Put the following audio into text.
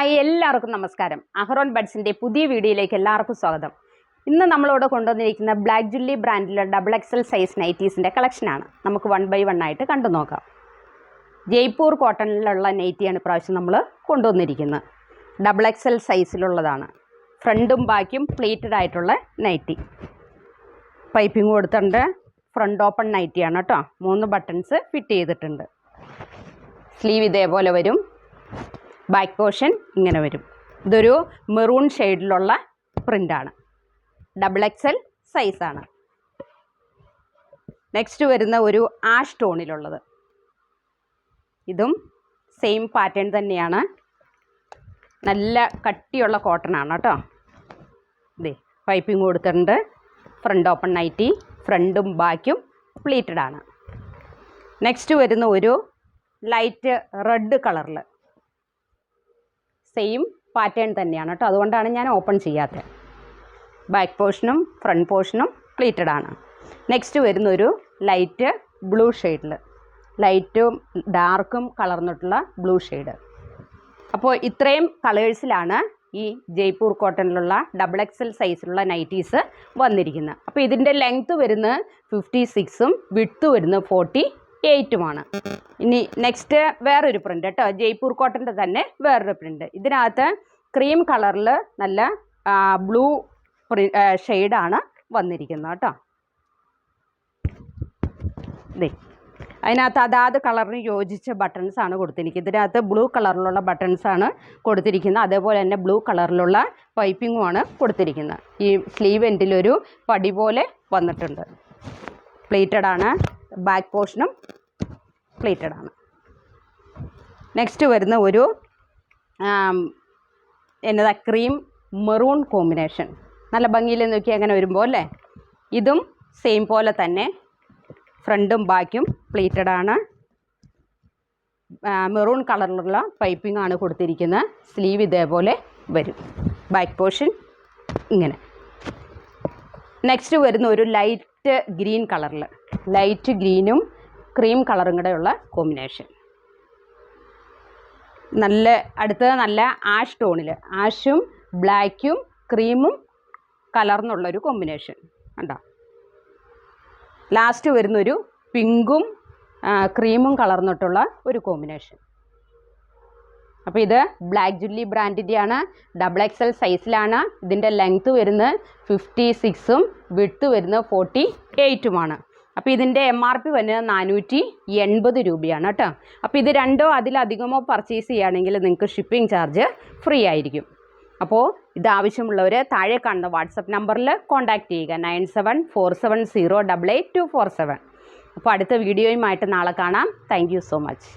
Hi, എല്ലാവർക്കും നമസ്കാരം. അഹ്റോൺ ബഡ്സിൻ്റെ പുതിയ വീഡിയോയിലേക്ക് എല്ലാവർക്കും സ്വാഗതം. ഇന്ന് നമ്മളോട് കൊണ്ടുവന്നിരിക്കുന്ന ബ്ലാക്ക് ജുല്ലി ബ്രാൻഡിലെ XXL സൈസ് നൈറ്റീസിൻ്റെ കളക്ഷനാണ്. നമുക്ക് 1 by 1 ആയിട്ട് കണ്ടു നോക്കാം. ജയ്പൂർ കോട്ടണിലുള്ള നൈറ്റിയാണ് ഇപ്രാവശ്യം നമ്മൾ കൊണ്ടുവന്നിരിക്കുന്നത്. XXL സൈസിലുള്ളതാണ്. ഫ്രണ്ടും ബാക്കും പ്ലേറ്റഡ് ആയിട്ടുള്ള നൈറ്റി. പൈപ്പിംഗ് കൊടുത്തിട്ടുണ്ട്. ഫ്രണ്ട് ഓപ്പൺ നൈറ്റിയാണ് കേട്ടോ. 3 ബട്ടൺസ് ഫിറ്റ് ചെയ്തിട്ടുണ്ട്. സ്ലീവ് ഇതേപോലെ വരും. ബാക്ക് പോർഷൻ ഇങ്ങനെ വരും. ഇതൊരു മെറൂൺ ഷെയ്ഡിലുള്ള പ്രിൻ്റാണ്. XXL സൈസാണ്. നെക്സ്റ്റ് വരുന്ന ഒരു ആഷ് ടോണിലുള്ളത്. ഇതും സെയിം പാറ്റേൺ തന്നെയാണ്. നല്ല കട്ടിയുള്ള കോട്ടൺ ആണ് കേട്ടോ. ഇതേ പൈപ്പിംഗ് കൊടുത്തിട്ടുണ്ട്. Front open nighty. ഫ്രണ്ടും ബാക്കും പ്ലീറ്റഡ് ആണ്. നെക്സ്റ്റ് വരുന്ന ഒരു ലൈറ്റ് റെഡ് കളറിൽ സെയിം പാറ്റേൺ തന്നെയാണ് കേട്ടോ. അതുകൊണ്ടാണ് ഞാൻ ഓപ്പൺ ചെയ്യാത്തത്. ബാക്ക് പോർഷനും ഫ്രണ്ട് പോർഷനും പ്ലീറ്റഡ് ആണ്. നെക്സ്റ്റ് വരുന്നൊരു ലൈറ്റ് ബ്ലൂ ഷെയ്ഡിൽ, ലൈറ്റും ഡാർക്കും കളർന്നിട്ടുള്ള ബ്ലൂ ഷെയ്ഡ്. അപ്പോൾ ഇത്രയും കളേഴ്സിലാണ് ഈ ജയ്പൂർ കോട്ടണിലുള്ള XXL സൈസിലുള്ള നൈറ്റീസ് വന്നിരിക്കുന്നത്. അപ്പോൾ ഇതിൻ്റെ ലെങ്ത്ത് വരുന്നത് 56ഉം വിഡ്ത്ത് വരുന്നത് 48ഉമാണ്. ഇനി നെക്സ്റ്റ് വേറൊരു പ്രിൻ്റ് കേട്ടോ. ജയ്പൂർ കോട്ടൻ്റെ തന്നെ വേറൊരു പ്രിൻ്റ്. ഇതിനകത്ത് ക്രീം കളറിൽ നല്ല ബ്ലൂ ഷെയ്ഡാണ് വന്നിരിക്കുന്നത് കേട്ടോ. ഇതേ അതിനകത്ത് അതാത് കളറിന് യോജിച്ച ബട്ടൺസാണ് കൊടുത്തിരിക്കുന്നത്. ഇതിനകത്ത് ബ്ലൂ കളറിലുള്ള ബട്ടൺസാണ് കൊടുത്തിരിക്കുന്നത്. അതേപോലെ തന്നെ ബ്ലൂ കളറിലുള്ള പൈപ്പിങ്ങുമാണ് കൊടുത്തിരിക്കുന്നത്. ഈ സ്ലീവ് എൻഡിലൊരു പടി പോലെ വന്നിട്ടുണ്ട്. പ്ലേറ്റഡ് ആണ്. ബാക്ക് പോർഷനും പ്ലേറ്റഡ് ആണ്. നെക്സ്റ്റ് വരുന്ന ഒരു എന്നതാ ക്രീം മെറൂൺ കോമ്പിനേഷൻ. നല്ല ഭംഗിയിൽ നോക്കി അങ്ങനെ വരുമ്പോൾ അല്ലേ. ഇതും സെയിം പോലെ തന്നെ ഫ്രണ്ടും ബാക്കും പ്ലേറ്റഡ് ആണ്. മെറൂൺ കളറിലുള്ള പൈപ്പിംഗ് ആണ് കൊടുത്തിരിക്കുന്നത്. സ്ലീവ് ഇതേപോലെ വരും. ബാക്ക് പോർഷൻ ഇങ്ങനെ. നെക്സ്റ്റ് വരുന്ന ഒരു ലൈറ്റ് ഗ്രീൻ കളറിൽ, ലൈറ്റ് ഗ്രീനും ക്രീം കളറും കൂടെയുള്ള കോമ്പിനേഷൻ. അടുത്തത് നല്ല ആഷ് ടോണിൽ, ആഷും ബ്ലാക്കും ക്രീമും കലർന്നുള്ളൊരു കോമ്പിനേഷൻ കണ്ടോ. ലാസ്റ്റ് വരുന്നൊരു പിങ്കും ക്രീമും കളർന്നിട്ടുള്ള ഒരു കോമ്പിനേഷൻ. അപ്പോൾ ഇത് ബ്ലാക്ക് ജുല്ലി ബ്രാൻഡിൻ്റെയാണ്. XXL സൈസിലാണ്. ഇതിൻ്റെ ലെങ്ത്ത് വരുന്നത് 56ഉം വിഡ്ത്ത് വരുന്നത് 48ഉമാണ്. അപ്പോൾ ഇതിൻ്റെ MRP വരുന്നത് 480 രൂപയാണ് കേട്ടോ. അപ്പോൾ ഇത് രണ്ടോ അതിലധികമോ പർച്ചേസ് ചെയ്യുകയാണെങ്കിൽ നിങ്ങൾക്ക് ഷിപ്പിംഗ് ചാർജ് ഫ്രീ ആയിരിക്കും. അപ്പോൾ ഇത് ആവശ്യമുള്ളവർ താഴെ കാണുന്ന വാട്സപ്പ് നമ്പറിൽ കോൺടാക്റ്റ് ചെയ്യുക. 9747088247. അപ്പോൾ അടുത്ത വീഡിയോയുമായിട്ട് നാളെ കാണാം. Thank you so much.